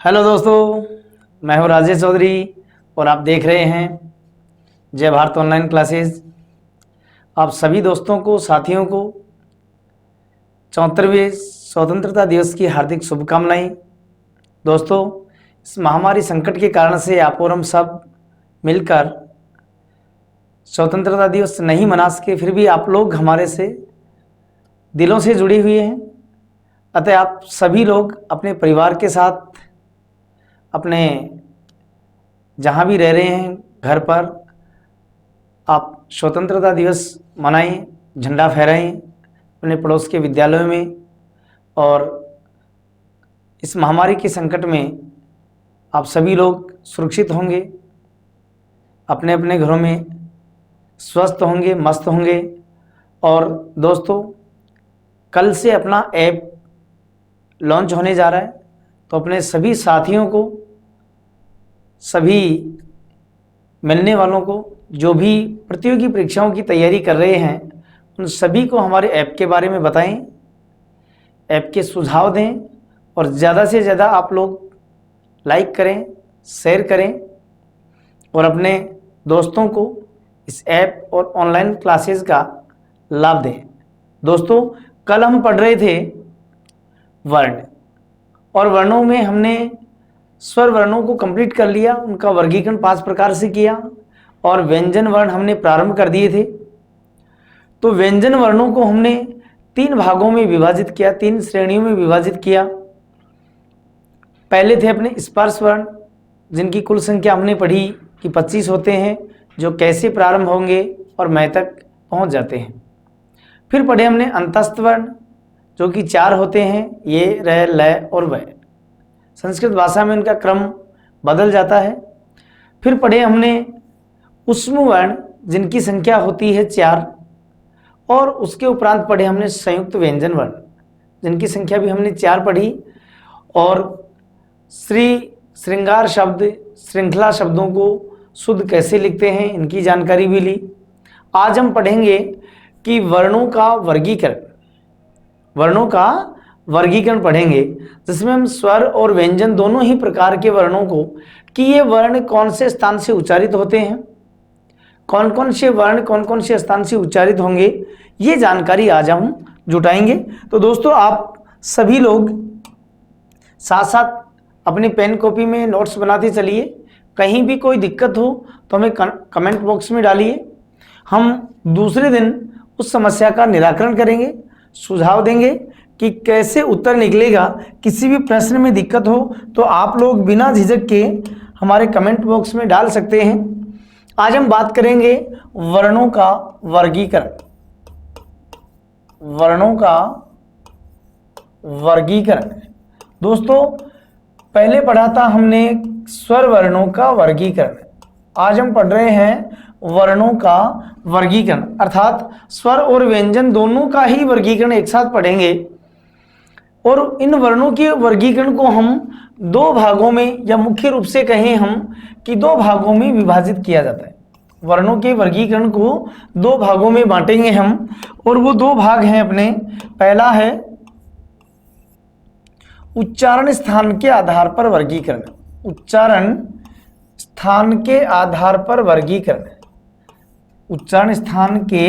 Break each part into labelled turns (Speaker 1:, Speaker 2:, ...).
Speaker 1: Hello दोस्तों, मैं हूं राजेश चौधरी और आप देख रहे हैं जय भारत ऑनलाइन क्लासेस। आप सभी दोस्तों को, साथियों को 74वें स्वतंत्रता दिवस की हार्दिक शुभकामनाएं। दोस्तों, इस महामारी संकट के कारण से आप और हम सब मिलकर स्वतंत्रता दिवस नहीं मना सके, फिर भी आप लोग हमारे से दिलों से जुड़े हुए हैं। अतः आप सभी लोग अपने परिवार के साथ, अपने जहाँ भी रह रहे हैं घर पर, आप स्वतंत्रता दिवस मनाएं, झंडा फहराएं अपने पड़ोस के विद्यालयों में। और इस महामारी के संकट में आप सभी लोग सुरक्षित होंगे, अपने अपने घरों में स्वस्थ होंगे, मस्त होंगे। और दोस्तों, कल से अपना ऐप लॉन्च होने जा रहा है, तो अपने सभी साथियों को, सभी मिलने वालों को, जो भी प्रतियोगी परीक्षाओं की तैयारी कर रहे हैं, उन सभी को हमारे ऐप के बारे में बताएं, ऐप के सुझाव दें और ज़्यादा से ज़्यादा आप लोग लाइक करें, शेयर करें और अपने दोस्तों को इस ऐप और ऑनलाइन क्लासेस का लाभ दें। दोस्तों, कल हम पढ़ रहे थे वर्ण, और वर्णों में हमने स्वर वर्णों को कंप्लीट कर लिया, उनका वर्गीकरण 5 प्रकार से किया और व्यंजन वर्ण हमने प्रारंभ कर दिए थे। तो व्यंजन वर्णों को हमने 3 भागों में विभाजित किया, 3 श्रेणियों में विभाजित किया। पहले थे अपने स्पर्श वर्ण, जिनकी कुल संख्या हमने पढ़ी कि 25 होते हैं, जो कैसे प्रारंभ होंगे और मय तक पहुंच जाते हैं। फिर पढ़े हमने अंतस्थ वर्ण, जो कि 4 होते हैं, ये, र, ल और व। संस्कृत भाषा में उनका क्रम बदल जाता है। फिर पढ़े हमने उष्म वर्ण, जिनकी संख्या होती है 4, और उसके उपरांत पढ़े हमने संयुक्त व्यंजन वर्ण, जिनकी संख्या भी हमने 4 पढ़ी। और श्री, श्रृंगार शब्द, श्रृंखला शब्दों को शुद्ध कैसे लिखते हैं, इनकी जानकारी भी ली। आज हम पढ़ेंगे कि वर्णों का वर्गीकरण, वर्णों का वर्गीकरण पढ़ेंगे, जिसमें हम स्वर और व्यंजन दोनों ही प्रकार के वर्णों को, कि ये वर्ण कौन से स्थान से उच्चारित होते हैं, कौन कौन से वर्ण कौन कौन से स्थान से उच्चारित होंगे, ये जानकारी आज हम जुटाएंगे। तो दोस्तों, आप सभी लोग साथ साथ अपनी पेन कॉपी में नोट्स बनाते चलिए। कहीं भी कोई दिक्कत हो तो हमें कमेंट बॉक्स में डालिए। हम दूसरे दिन उस समस्या का निराकरण करेंगे, सुझाव देंगे कि कैसे उत्तर निकलेगा। किसी भी प्रश्न में दिक्कत हो तो आप लोग बिना झिझक के हमारे कमेंट बॉक्स में डाल सकते हैं। आज हम बात करेंगे वर्णों का वर्गीकरण। वर्णों का वर्गीकरण दोस्तों, पहले पढ़ा था हमने स्वर वर्णों का वर्गीकरण। आज हम पढ़ रहे हैं वर्णों का वर्गीकरण, अर्थात स्वर और व्यंजन दोनों का ही वर्गीकरण एक साथ पढ़ेंगे। और इन वर्णों के वर्गीकरण को हम 2 भागों में, या मुख्य रूप से कहें हम कि 2 भागों में विभाजित किया जाता है। वर्णों के वर्गीकरण को 2 भागों में बांटेंगे हम, और वो 2 भाग हैं अपने। पहला है उच्चारण स्थान के आधार पर वर्गीकरण। उच्चारण स्थान के आधार पर वर्गीकरण, उच्चारण स्थान के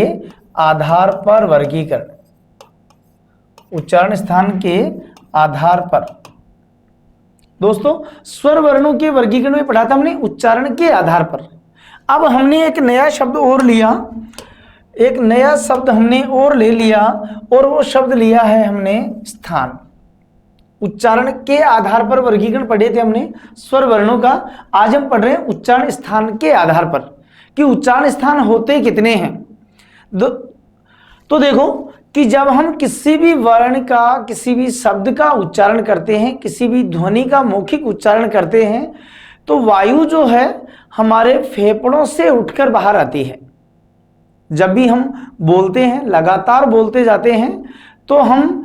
Speaker 1: आधार पर वर्गीकरण, उच्चारण स्थान के आधार पर। दोस्तों, स्वर वर्णों के वर्गीकरण में पढ़ा था हमने उच्चारण के आधार पर। अब हमने एक नया शब्द और लिया, एक नया शब्द हमने और ले लिया, और वो शब्द लिया है हमने स्थान। उच्चारण के आधार पर वर्गीकरण पढ़े थे हमने स्वर वर्णों का। आज हम पढ़ रहे हैं उच्चारण स्थान के आधार पर, कि उच्चारण स्थान होते कितने हैं। तो देखो कि जब हम किसी भी वर्ण का, किसी भी शब्द का उच्चारण करते हैं, किसी भी ध्वनि का मौखिक उच्चारण करते हैं, तो वायु जो है हमारे फेफड़ों से उठकर बाहर आती है। जब भी हम बोलते हैं, लगातार बोलते जाते हैं, तो हम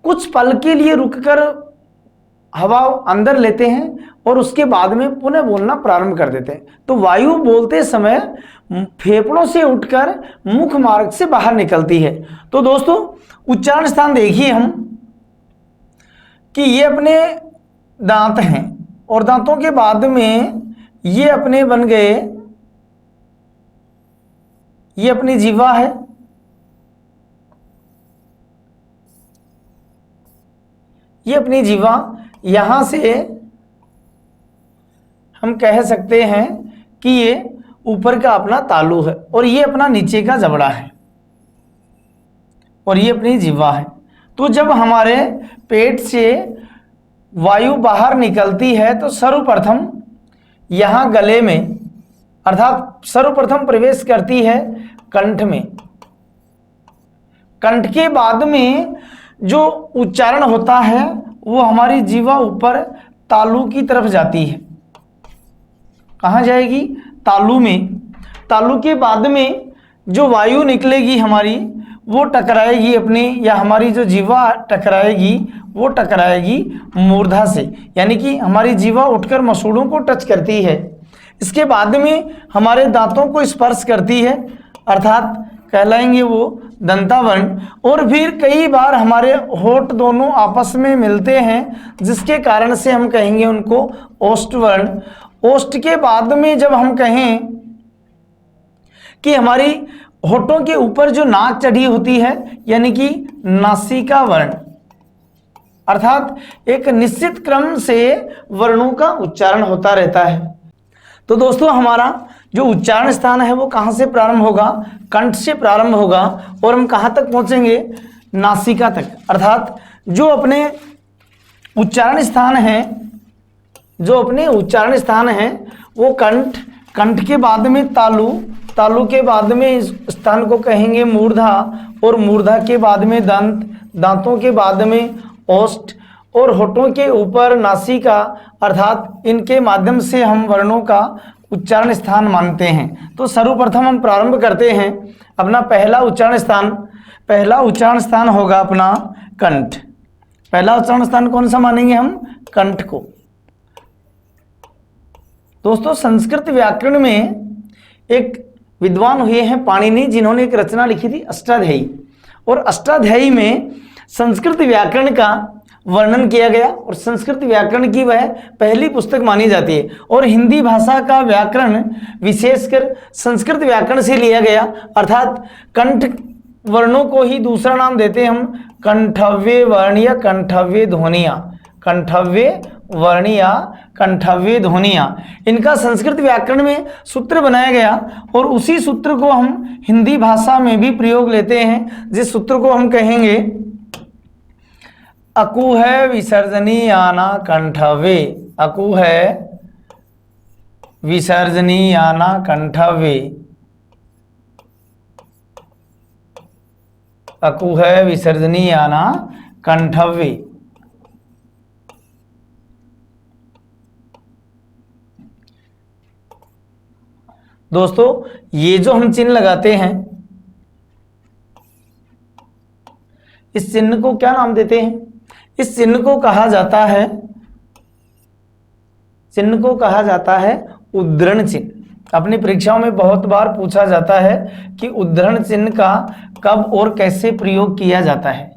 Speaker 1: कुछ पल के लिए रुककर हवा अंदर लेते हैं और उसके बाद में पुनः बोलना प्रारंभ कर देते हैं। तो वायु बोलते समय फेफड़ों से उठकर मुख मार्ग से बाहर निकलती है। तो दोस्तों, उच्चारण स्थान देखिए हम कि ये अपने दांत हैं, और दांतों के बाद में ये अपने बन गए, ये अपनी जीवा है, ये अपनी जीवा, यहां से हम कह सकते हैं कि ये ऊपर का अपना तालू है और ये अपना नीचे का जबड़ा है और ये अपनी जीवा है। तो जब हमारे पेट से वायु बाहर निकलती है तो सर्वप्रथम यहां गले में, अर्थात सर्वप्रथम प्रवेश करती है कंठ में। कंठ के बाद में जो उच्चारण होता है वो हमारी जीवा ऊपर तालू की तरफ जाती है। कहाँ जाएगी? तालू में। तालू के बाद में जो वायु निकलेगी हमारी वो टकराएगी अपनी, या हमारी जो जीवा टकराएगी वो टकराएगी मूर्धा से, यानी कि हमारी जीवा उठकर मसूड़ों को टच करती है। इसके बाद में हमारे दांतों को स्पर्श करती है, अर्थात कहलाएंगे वो दंतावर्ण। और फिर कई बार हमारे होठ दोनों आपस में मिलते हैं जिसके कारण से हम कहेंगे उनको ओष्ठवर्ण। ओष्ठ के बाद में जब हम कहें कि हमारी होठों के ऊपर जो नाक चढ़ी होती है यानी कि नासिका वर्ण, अर्थात एक निश्चित क्रम से वर्णों का उच्चारण होता रहता है। तो दोस्तों हमारा जो उच्चारण स्थान है वो कहाँ से प्रारंभ होगा? कंठ से प्रारंभ होगा और हम कहाँ तक पहुँचेंगे? नासिका तक। अर्थात जो अपने उच्चारण स्थान है, जो अपने उच्चारण स्थान है वो कंठ, कंठ के बाद में तालु, तालु के बाद में इस स्थान को कहेंगे मूर्धा, और मूर्धा के बाद में दंत, दांतों के बाद में ओष्ठ, और होठों के ऊपर नासिका, अर्थात इनके माध्यम से हम वर्णों का उच्चारण स्थान मानते हैं। तो सर्वप्रथम हम प्रारंभ करते हैं अपना पहला उच्चारण स्थान। पहला उच्चारण स्थान होगा अपना कंठ। पहला उच्चारण स्थान कौन सा मानेंगे हम? कंठ को। दोस्तों संस्कृत व्याकरण में एक विद्वान हुए हैं पाणिनि, जिन्होंने एक रचना लिखी थी अष्टाध्यायी, और अष्टाध्यायी में संस्कृत व्याकरण का वर्णन किया गया और संस्कृत व्याकरण की वह पहली पुस्तक मानी जाती है। और हिंदी भाषा का व्याकरण विशेषकर संस्कृत व्याकरण से लिया गया, अर्थात कंठ वर्णों को ही दूसरा नाम देते हम कंठव्य वर्ण या कंठव्य ध्वनियाँ। कंठव्य वर्ण या कंठव्य ध्वनियाँ, इनका संस्कृत व्याकरण में सूत्र बनाया गया और उसी सूत्र को हम हिंदी भाषा में भी प्रयोग लेते हैं, जिस सूत्र को हम कहेंगे अकु है विसर्जनीयाना कंठव्य। अकु है विसर्जनीयाना कंठव्य। अकु है विसर्जनीयाना कंठव्य। दोस्तों ये जो हम चिन्ह लगाते हैं, इस चिन्ह को क्या नाम देते हैं? इस चिन्ह को कहा जाता है, चिन्ह को कहा जाता है उद्धरण चिन्ह। अपनी परीक्षाओं में बहुत बार पूछा जाता है कि उद्धरण चिन्ह का कब और कैसे प्रयोग किया जाता है।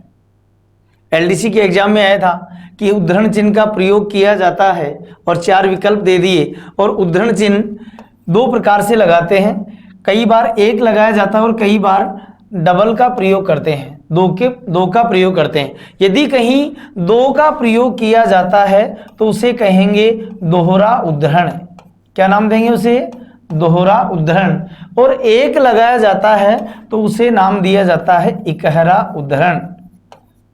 Speaker 1: एलडीसी के एग्जाम में आया था कि उद्धरण चिन्ह का प्रयोग किया जाता है और 4 विकल्प दे दिए। और उद्धरण चिन्ह 2 प्रकार से लगाते हैं, कई बार एक लगाया जाता है और कई बार डबल का प्रयोग करते हैं, दो का प्रयोग करते हैं। यदि कहीं 2 का प्रयोग किया जाता है तो उसे कहेंगे दोहरा उद्धरण। क्या नाम देंगे उसे? दोहरा उद्धरण। और एक लगाया जाता है तो उसे नाम दिया जाता है इकहरा उद्धरण।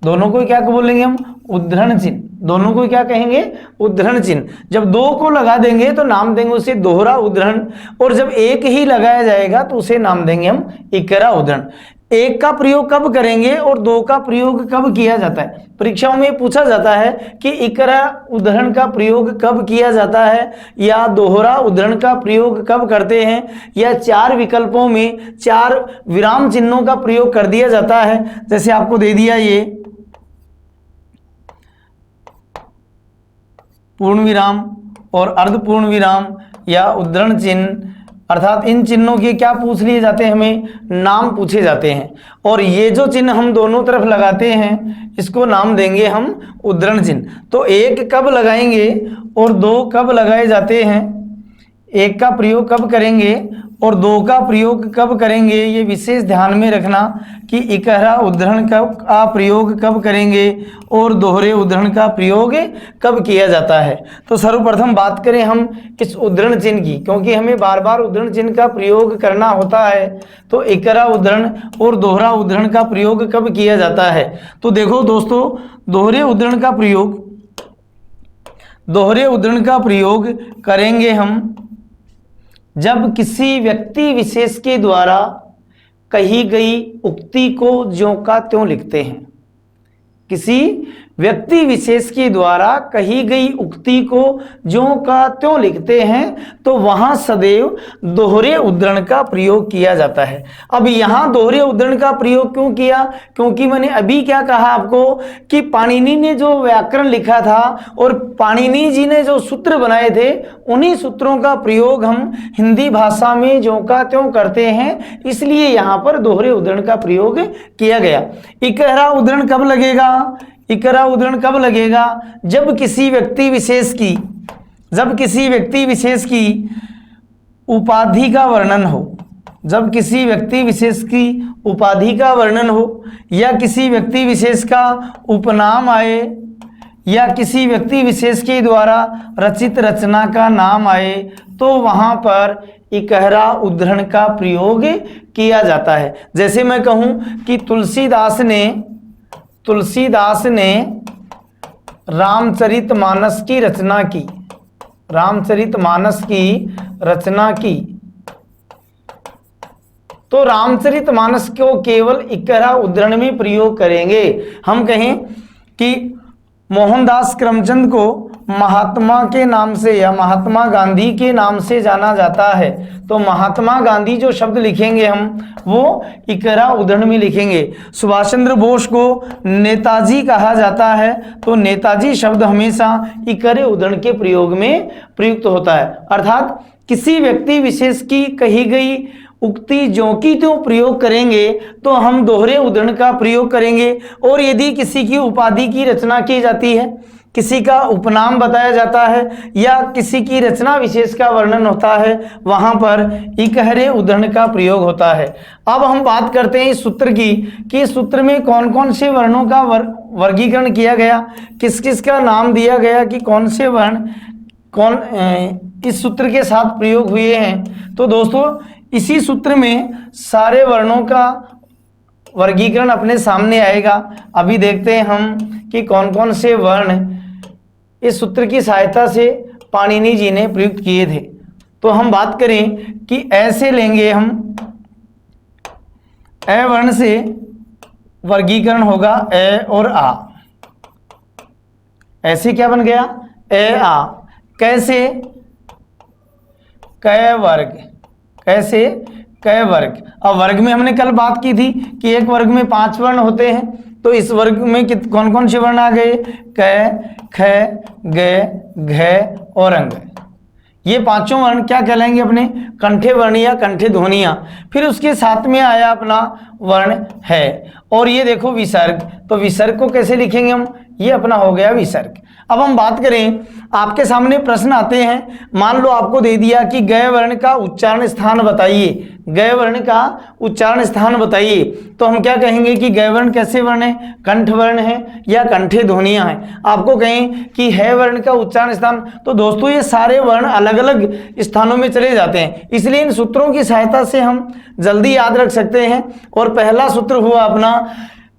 Speaker 1: दोनों को क्या बोलेंगे हम? उद्धरण चिन्ह। दोनों को क्या कहेंगे? उद्धरण चिन्ह। जब 2 को लगा देंगे तो नाम देंगे उसे दोहरा उद्धरण, और जब एक ही लगाया जाएगा तो उसे नाम देंगे हम इकरा उद्धरण। एक का प्रयोग कब करेंगे और 2 का प्रयोग कब किया जाता है? परीक्षाओं में पूछा जाता है कि इकरा उद्धरण का प्रयोग कब किया जाता है, या दोहरा उद्धरण का प्रयोग कब करते हैं, या 4 विकल्पों में 4 विराम चिन्हों का प्रयोग कर दिया जाता है। जैसे आपको दे दिया ये पूर्ण विराम और अर्धपूर्ण विराम, या उद्धरण चिन्ह, अर्थात इन चिन्हों के क्या पूछ लिए जाते हैं, हमें नाम पूछे जाते हैं। और ये जो चिन्ह हम दोनों तरफ लगाते हैं इसको नाम देंगे हम उद्धरण चिन्ह। तो एक कब लगाएंगे और दो कब लगाए जाते हैं, एक का प्रयोग कब करेंगे और दो का प्रयोग कब करेंगे, ये विशेष ध्यान में रखना कि इकहरा उद्धरण का प्रयोग कब करेंगे और दोहरे उद्धरण का प्रयोग कब किया जाता है। तो सर्वप्रथम बात करें हम इस उद्धरण चिन्ह की, क्योंकि हमें बार बार उद्धरण चिन्ह का प्रयोग करना होता है। तो इकहरा उद्धरण और दोहरा उद्धरण का प्रयोग कब किया जाता है। तो देखो दोस्तों, दोहरे उद्धरण का प्रयोग करेंगे हम जब किसी व्यक्ति विशेष के द्वारा कही गई उक्ति को ज्यों का त्यों लिखते हैं। किसी व्यक्ति विशेष के द्वारा कही गई उक्ति को ज्यों का त्यों लिखते हैं तो वहां सदैव दोहरे उद्धरण का प्रयोग किया जाता है। अब यहां दोहरे उद्धरण का प्रयोग क्यों किया, क्योंकि मैंने अभी क्या कहा आपको कि पाणिनि ने जो व्याकरण लिखा था और पाणिनि जी ने जो सूत्र बनाए थे उन्हीं सूत्रों का प्रयोग हम हिंदी भाषा में ज्यों का त्यों करते हैं, इसलिए यहां पर दोहरे उद्धरण का प्रयोग किया गया। इकहरा उद्धरण कब लगेगा, इकहरा उद्धरण कब लगेगा, जब किसी व्यक्ति विशेष की उपाधि का वर्णन हो, जब किसी व्यक्ति विशेष की उपाधि का वर्णन हो या किसी व्यक्ति विशेष का उपनाम आए या किसी व्यक्ति विशेष के द्वारा रचित रचना का नाम आए तो वहां पर इकहरा उद्धरण का प्रयोग किया जाता है। जैसे मैं कहूं कि तुलसीदास ने रामचरितमानस की रचना की, तो रामचरितमानस को केवल इकहरा उद्धरण में प्रयोग करेंगे। हम कहें कि मोहनदास करमचंद को महात्मा के नाम से या महात्मा गांधी के नाम से जाना जाता है, तो महात्मा गांधी जो शब्द लिखेंगे हम वो इकहरा उद्धरण में लिखेंगे। सुभाष चंद्र बोस को नेताजी कहा जाता है, तो नेताजी शब्द हमेशा इकहरे उद्धरण के प्रयोग में प्रयुक्त होता है। अर्थात किसी व्यक्ति विशेष की कही गई उक्ति ज्यों की त्यों प्रयोग करेंगे तो हम दोहरे उद्धरण का प्रयोग करेंगे। और यदि किसी की उपाधि की रचना की जाती है, किसी का उपनाम बताया जाता है या किसी की रचना विशेष का वर्णन होता है, वहां पर इकहरे उद्धरण का प्रयोग होता है। अब हम बात करते हैं इस सूत्र की कि इस सूत्र में कौन कौन से वर्णों का वर्गीकरण किया गया, किस किस का नाम दिया गया कि कौन से वर्ण इस सूत्र के साथ प्रयोग हुए हैं। तो दोस्तों इसी सूत्र में सारे वर्णों का वर्गीकरण अपने सामने आएगा। अभी देखते हैं हम कि कौन कौन से वर्ण इस सूत्र की सहायता से पाणिनि जी ने प्रयुक्त किए थे। तो हम बात करें कि ऐसे लेंगे हम, ए वर्ण से वर्गीकरण होगा ए और आ। ऐसे क्या बन गया, ए आ। कैसे, कै वर्ग, कैसे कै वर्ग। अब वर्ग में हमने कल बात की थी कि एक वर्ग में 5 वर्ण होते हैं, तो इस वर्ग में कौन कौन से वर्ण आ गए, कै, ख, ग, घ और अंग। ये पांचों वर्ण क्या कहलाएंगे, अपने कंठे वर्ण या कंठे ध्वनियां। फिर उसके साथ में आया अपना वर्ण है। और ये देखो विसर्ग, तो विसर्ग को कैसे लिखेंगे हम, ये अपना हो गया विसर्ग। अब हम बात करें, आपके सामने प्रश्न आते हैं, मान लो आपको दे दिया कि गय वर्ण का उच्चारण स्थान बताइए, गय वर्ण का उच्चारण स्थान बताइए, तो हम क्या कहेंगे कि गय वर्ण कैसे वर्ण है, कंठ वर्ण है या कंठे ध्वनियां हैं। आपको कहें कि है वर्ण का उच्चारण स्थान, तो दोस्तों ये सारे वर्ण अलग अलग स्थानों में चले जाते हैं, इसलिए इन सूत्रों की सहायता से हम जल्दी याद रख सकते हैं। और पहला सूत्र हुआ अपना,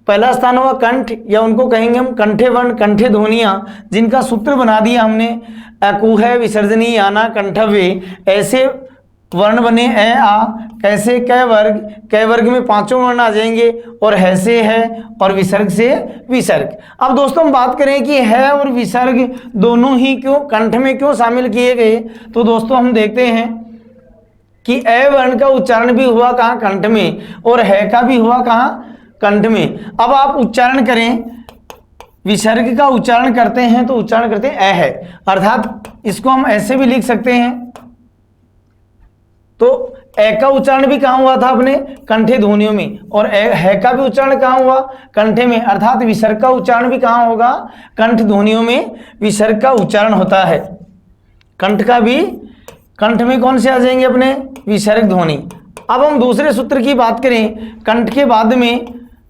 Speaker 1: पहला स्थान हुआ कंठ, या उनको कहेंगे हम कंठे वर्ण कंठे ध्वनियां, जिनका सूत्र बना दिया हमने, अकुह विसर्जनी आना कंठव्य। ऐसे वर्ण बने ए आ, कैसे कै वर्ग, कै वर्ग में 5 वर्ण आ जाएंगे, और है से है और विसर्ग से विसर्ग। अब दोस्तों हम बात करें कि है और विसर्ग दोनों ही क्यों कंठ में क्यों शामिल किए गए, तो दोस्तों हम देखते हैं कि ए वर्ण का उच्चारण भी हुआ कहाँ, कंठ में, और है का भी हुआ कहाँ, कंठ में। अब आप उच्चारण करें, विसर्ग का उच्चारण करते हैं तो उच्चारण करते हैं ए है, अर्थात इसको हम ऐसे भी लिख सकते हैं, तो ए का उच्चारण भी कहाँ हुआ था अपने कंठे ध्वनियों में, और है का भी उच्चारण कहाँ हुआ कंठे में, अर्थात विसर्ग का उच्चारण भी कहाँ होगा कंठ ध्वनियों में विसर्ग का उच्चारण होता है। कंठ का भी, कंठ में कौन से आ जाएंगे अपने विसर्ग ध्वनि। अब हम दूसरे सूत्र की बात करें, कंठ के बाद में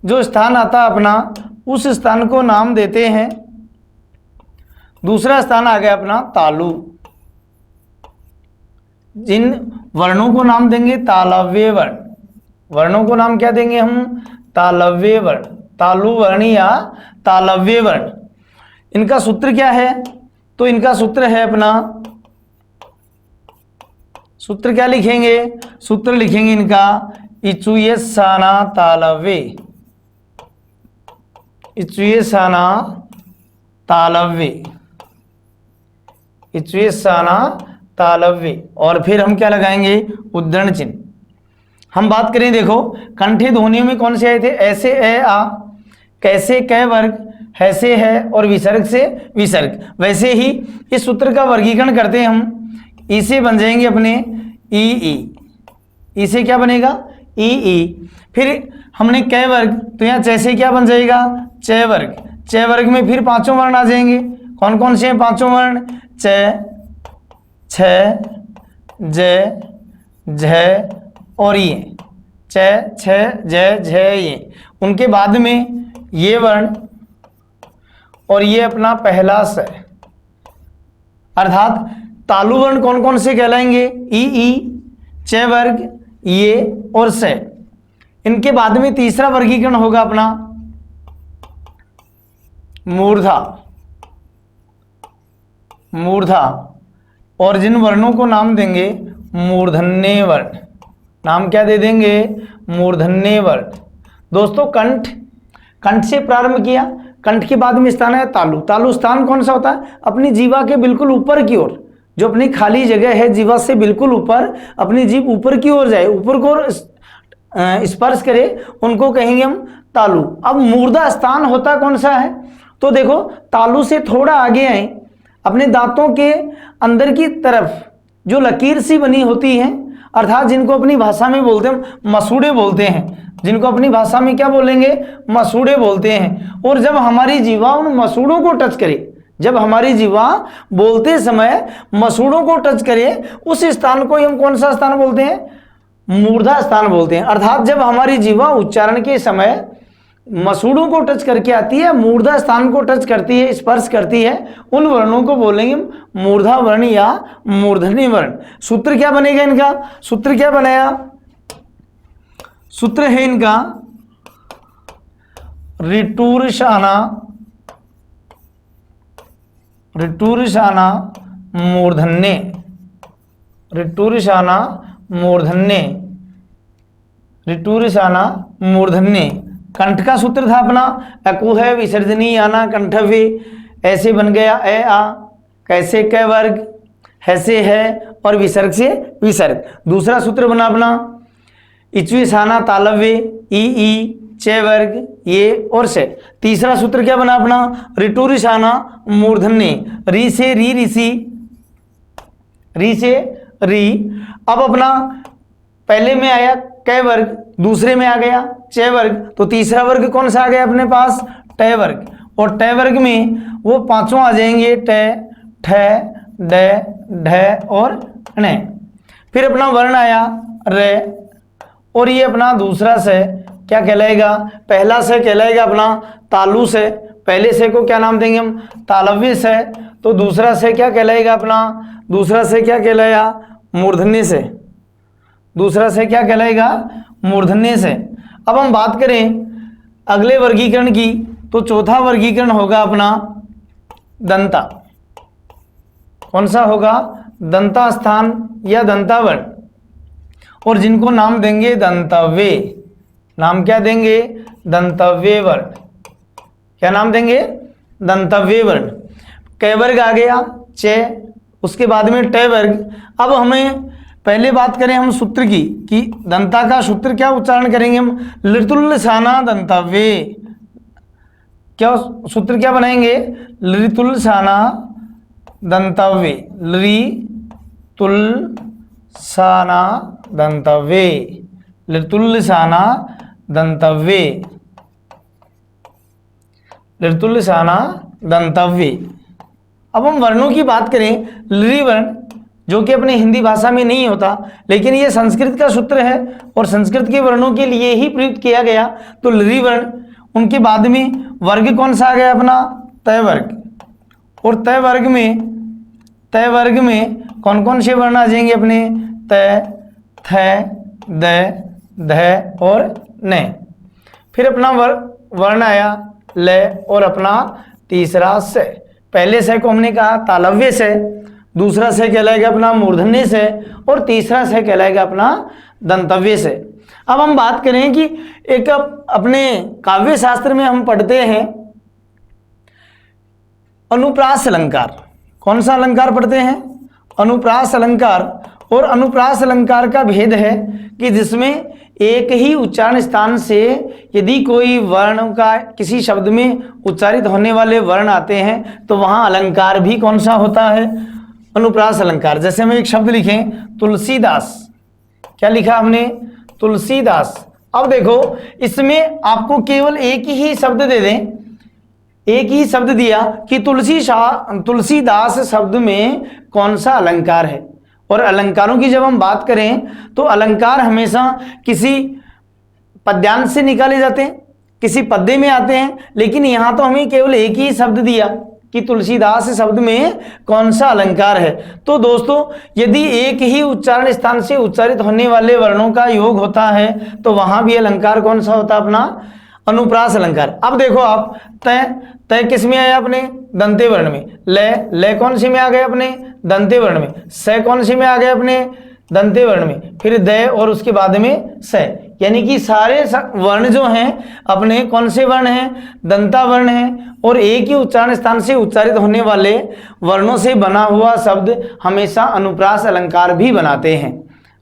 Speaker 1: जो स्थान आता है अपना, उस स्थान को नाम देते हैं, दूसरा स्थान आ गया अपना तालु। जिन वर्णों को नाम देंगे तालव्य वर्ण, वर्णों को नाम क्या देंगे हम तालव्य वर्ण, तालु वर्ण या तालव्य वर्ण। इनका सूत्र क्या है, तो इनका सूत्र है अपना, सूत्र क्या लिखेंगे, सूत्र लिखेंगे इनका इचुयेसाना तालव्य, इचुयेसाना तालव्य, इचुयेसाना तालव्य। और फिर हम क्या लगाएंगे उद्धरण चिन्ह। हम बात करें, देखो कंठे ध्वनियों में कौन से आए थे, ऐसे ए आ, कैसे कै वर्ग, हैसे है और विसर्ग से विसर्ग। वैसे ही इस सूत्र का वर्गीकरण करते हैं हम, इसे बन जाएंगे अपने ई, इसे क्या बनेगा ई। फिर हमने कै वर्ग, तो यहाँ जैसे क्या बन जाएगा च वर्ग, च वर्ग में फिर पांचों वर्ण आ जाएंगे। कौन कौन से हैं पांचों वर्ण, च, छ, ज, झ और ये, च, छ, ज, झ ये। उनके बाद में ये वर्ण और ये अपना पहला स, अर्थात तालु वर्ण कौन कौन से कहलाएंगे ई, च वर्ग, ये और स। इनके बाद में तीसरा वर्गीकरण होगा अपना मूर्धा, मूर्धा। और जिन वर्णों को नाम देंगे मूर्धन्य वर्ण, नाम क्या दे देंगे मूर्धन्य वर्ण। दोस्तों कंठ, कंठ से प्रारंभ किया, कंठ के बाद में स्थान है तालु। तालु स्थान कौन सा होता है, अपनी जीवा के बिल्कुल ऊपर की ओर, जो अपनी खाली जगह है जीवा से बिल्कुल ऊपर, अपनी जीभ ऊपर की ओर जाए, ऊपर को स्पर्श करे, उनको कहेंगे हम तालु। अब मूर्धा स्थान होता कौन सा है, तो देखो तालु से थोड़ा आगे आए, अपने दांतों के अंदर की तरफ जो लकीर सी बनी होती है, अर्थात जिनको अपनी भाषा में बोलते हैं मसूड़े बोलते हैं, जिनको अपनी भाषा में क्या बोलेंगे मसूड़े बोलते हैं। और जब हमारी जीवा उन मसूड़ों को टच करे, जब हमारी जीवा बोलते समय मसूड़ों को टच करे, उस स्थान को हम कौन सा स्थान बोलते हैं मूर्धा स्थान बोलते हैं। अर्थात जब हमारी जीवा उच्चारण के समय मसूड़ों को टच करके आती है, मूर्धा स्थान को टच करती है, स्पर्श करती है, उन वर्णों को बोलेंगे मूर्धा वर्ण या मूर्धन्य वर्ण। सूत्र क्या बनेगा इनका, सूत्र क्या बनेगा, सूत्र है इनका ऋटूर्षाना, ऋटूर्षाना मूर्धन्य, ऋटूर्षाना मूर्धन्य, ऋटूर्षाना मूर्धन्य। कंठ का सूत्र था अपना अकु है विसर्जनी आना कंठव्य, ऐसे बन गया ए आ, कैसे कै वर्ग, हैसे है और विसर्ग से विसर्ग। दूसरा सूत्र बना अपना इच्विसाना तालव्य, ई, च वर्ग, ये और से। तीसरा सूत्र क्या बना अपना ऋटूर्षाना मूर्धन्य, री से री, ऋषि, री से री। अब अपना पहले में आया कै वर्ग, दूसरे में आ गया च वर्ग, तो तीसरा वर्ग कौन सा आ गया अपने पास ट वर्ग। और ट वर्ग में वो पांचों आ जाएंगे ट, ठ, ड, ढ और ण। फिर अपना वर्ण आया र, और ये अपना दूसरा से क्या कहलाएगा, पहला से कहलाएगा अपना तालु से, पहले से को क्या नाम देंगे हम तालव्य से, तो दूसरा से क्या कहलाएगा अपना, दूसरा से क्या कहलाएगा मूर्धन्य से, दूसरा से क्या कहलाएगा मूर्धन्य से। अब हम बात करें अगले वर्गीकरण की, तो चौथा वर्गीकरण होगा अपना दंता। कौन सा होगा दंता स्थान या दंतावर्ण, और जिनको नाम देंगे दंतव्य, नाम क्या देंगे दंतव्य वर्ण। क्या नाम देंगे दंतव्य वर्ण। कै वर्ग आ गया च, उसके बाद में ट वर्ग। अब हमें पहले बात करें हम सूत्र की कि दंता का सूत्र क्या उच्चारण करेंगे हम लृतुल्लसाना दंतव्य। क्या सूत्र क्या बनाएंगे लृतुल्लसाना दंतव्य, लृतुल्लसाना साना दंतव्ये, लृतुल्य साना दंतव्ये, लृतुल्य साना दंतव्ये। अब हम वर्णों की बात करें, लृ वर्ण जो कि अपने हिंदी भाषा में नहीं होता, लेकिन ये संस्कृत का सूत्र है और संस्कृत के वर्णों के लिए ही प्रयुक्त किया गया। तो लृ वर्ण, उनके बाद में वर्ग कौन सा आ गया अपना, तय वर्ग। और तय वर्ग में कौन कौन से वर्ण आ जाएंगे अपने, तय, थ, द, ध और न। फिर अपना वर्ण आया ल और अपना तीसरा स। पहले से को हमने कहा तालव्य से, दूसरा से कहलाएगा अपना मूर्धन्य से और तीसरा से कहलाएगा अपना दंतव्य से। अब हम बात करें कि एक अपने काव्य शास्त्र में हम पढ़ते हैं अनुप्रास अलंकार। कौन सा अलंकार पढ़ते हैं, अनुप्रास अलंकार। और अनुप्रास अलंकार का भेद है कि जिसमें एक ही उच्चारण स्थान से यदि कोई वर्ण का किसी शब्द में उच्चारित होने वाले वर्ण आते हैं तो वहां अलंकार भी कौन सा होता है, अनुप्रास अलंकार। जैसे हम एक शब्द लिखें तुलसीदास, क्या लिखा हमने, तुलसीदास। अब देखो इसमें आपको केवल एक ही शब्द दे दें, एक ही शब्द दिया कि तुलसीदास शब्द में कौन सा अलंकार है। और अलंकारों की जब हम बात करें तो अलंकार हमेशा किसी पद्यांश से निकाले जाते हैं, किसी पद्य में आते हैं, लेकिन यहां तो हमें केवल एक ही शब्द दिया कि तुलसीदास शब्द में कौन सा अलंकार है। तो दोस्तों यदि एक ही उच्चारण स्थान से उच्चारित होने वाले वर्णों का योग होता है तो वहां भी अलंकार कौन सा होता है, अपना अनुप्रास अलंकार। अब देखो आप, तय, तय किस में आया अपने, दंते वर्ण में। ले कौन सी में आ गया अपने, दंते वर्ण में। स कौन सी में आ गया अपने, दंते वर्ण में। फिर द और उसके बाद में स, यानी कि सारे वर्ण जो हैं अपने कौन से वर्ण हैं, दंता वर्ण हैं। और एक ही उच्चारण स्थान से उच्चारित होने वाले वर्णों से बना हुआ शब्द हमेशा अनुप्रास अलंकार भी बनाते हैं।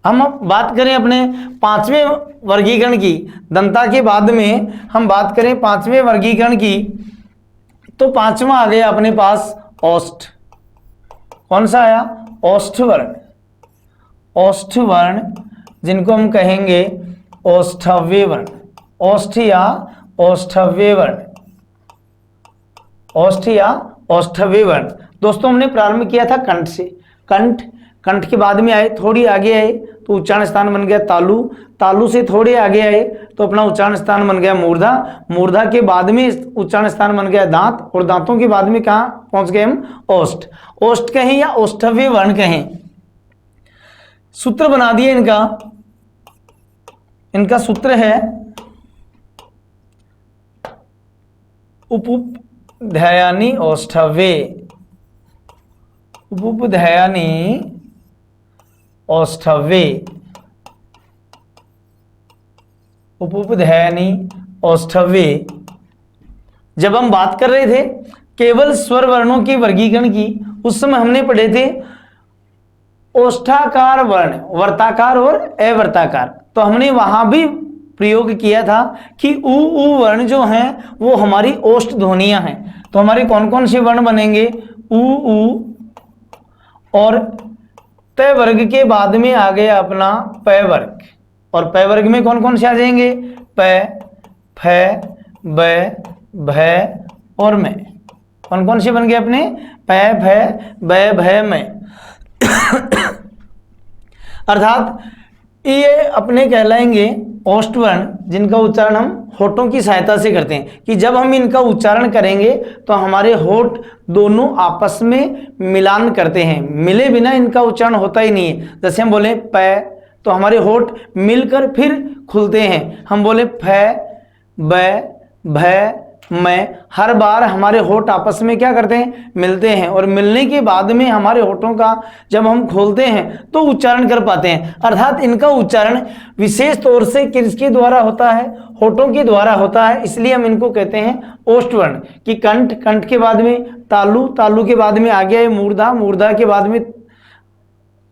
Speaker 1: हम बात करें अपने पांचवें वर्गीकरण की, दंता के बाद में हम बात करें पांचवें वर्गीकरण की, तो पांचवा आ गया अपने पास ओष्ठ। कौन सा आया, ओष्ठ वर्ण। ओष्ठ वर्ण जिनको हम कहेंगे ओष्ठव्य वर्ण, ओष्ठ या ओष्ठव्य वर्ण, ओष्ठ या ओष्ठव्य वर्ण। दोस्तों हमने प्रारंभ किया था कंठ से, कंठ, कंठ के बाद में आए, थोड़ी आगे आए तो उच्चारण स्थान बन गया तालु, तालु से थोड़े आगे आए तो अपना उच्चारण स्थान बन गया मूर्धा, मूर्धा के बाद में उच्चारण स्थान बन गया दांत, और दांतों के बाद में कहाँ पहुंच गए हम, ओष्ठ। ओष्ठ कहें या ओष्ठव्य वर्ण कहें, सूत्र बना दिए इनका, इनका सूत्र है उपध्यायानि ओष्ठव्ये, उपध्यायानि ओष्ठव्ये, उपध्यायानि ओष्ठव्ये। जब हम बात कर रहे थे केवल स्वर वर्णों के वर्गीकरण की, उस समय हमने पढ़े थे ओष्ठाकार वर्ण, वर्ताकार और अवर्ताकार। तो हमने वहां भी प्रयोग किया था कि उ वर्ण जो हैं वो हमारी ओष्ठ ध्वनियां हैं। तो हमारे कौन कौन से वर्ण बनेंगे, उ और तय वर्ग के बाद में आ गया अपना प वर्ग, और प वर्ग में कौन कौन से आ जाएंगे, प, फ, ब, भ और मैं। कौन कौन से बन गए अपने, प, फ, ब, भ, मैं। अर्थात ये अपने कहलाएंगे ओष्ठ वर्ण, जिनका उच्चारण हम होठों की सहायता से करते हैं कि जब हम इनका उच्चारण करेंगे तो हमारे होठ दोनों आपस में मिलान करते हैं, मिले बिना इनका उच्चारण होता ही नहीं है। जैसे हम बोले प तो हमारे होठ मिलकर फिर खुलते हैं, हम बोले फ, ब, भ, मैं, हर बार हमारे होठ आपस में क्या करते हैं, मिलते हैं, और मिलने के बाद में हमारे होठों का जब हम खोलते हैं तो उच्चारण कर पाते हैं। अर्थात इनका उच्चारण विशेष तौर से किसके द्वारा होता है, होठों के द्वारा होता है, इसलिए हम इनको कहते हैं ओष्ठ वर्ण। कि कंठ, कंठ के बाद में तालु, तालु के बाद में आ गया है मूर्धा, मूर्धा के बाद में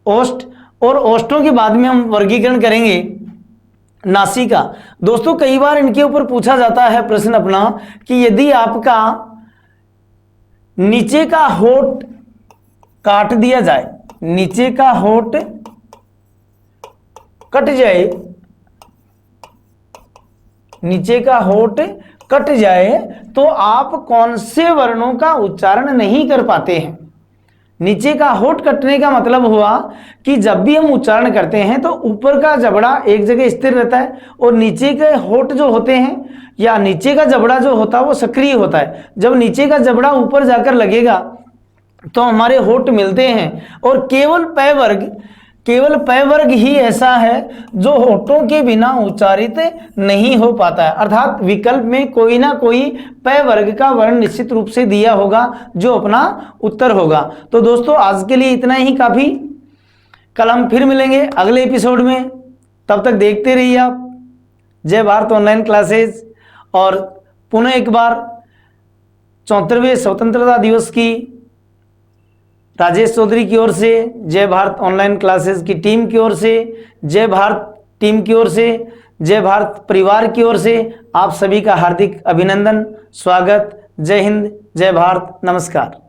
Speaker 1: ओष्ठ, और ओष्ठों के बाद में हम वर्गीकरण करेंगे नासिका। दोस्तों कई बार इनके ऊपर पूछा जाता है प्रश्न अपना कि यदि आपका नीचे का होठ काट दिया जाए, नीचे का होठ कट जाए, नीचे का होठ कट जाए तो आप कौन से वर्णों का उच्चारण नहीं कर पाते हैं। नीचे का होठ कटने का मतलब हुआ कि जब भी हम उच्चारण करते हैं तो ऊपर का जबड़ा एक जगह स्थिर रहता है और नीचे के होठ जो होते हैं या नीचे का जबड़ा जो होता है वो सक्रिय होता है। जब नीचे का जबड़ा ऊपर जाकर लगेगा तो हमारे होठ मिलते हैं और केवल पय वर्ग ही ऐसा है जो होठों के बिना उच्चारित नहीं हो पाता है, अर्थात विकल्प में कोई ना कोई पय वर्ग का वर्ण निश्चित रूप से दिया होगा जो अपना उत्तर होगा। तो दोस्तों आज के लिए इतना ही काफी, कल हम फिर मिलेंगे अगले एपिसोड में, तब तक देखते रहिए आप जय भारत ऑनलाइन क्लासेस। और पुनः एक बार 74वें स्वतंत्रता दिवस की राजेश चौधरी की ओर से, जय भारत ऑनलाइन क्लासेस की टीम की ओर से, जय भारत टीम की ओर से, जय भारत परिवार की ओर से आप सभी का हार्दिक अभिनंदन, स्वागत। जय हिंद, जय भारत, नमस्कार।